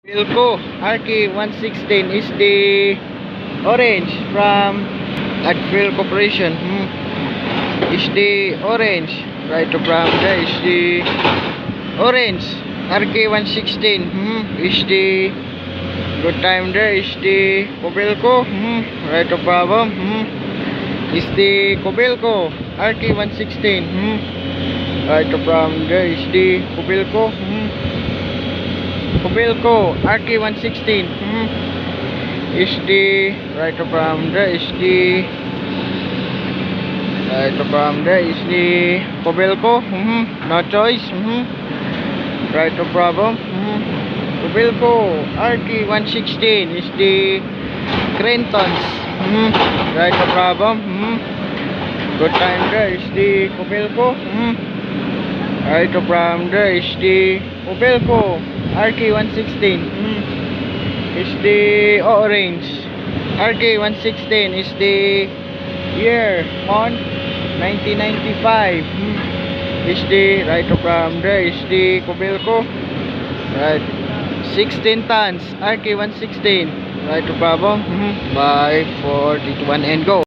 Wilco RK116 is the orange from Agfil Corporation. Is the orange right from there is the orange RK116. Is the good time there is the Cobelco. Right of problem. Is the Cobelco RK116. Right from there is the Cobelco. Cobelco RK116. Is the right from there is the right from there is the Cobelco. No choice. Right of problem. Cobelco RK116 is the Crentons. Right of problem. Good time there is the Cobelco. Right from there is the Cobelco RK116. Is the orange RK116 is the year month 1995. Is the right from there is the Cobelco right 16 tons RK116 right to Bravo. By 4 1 and go.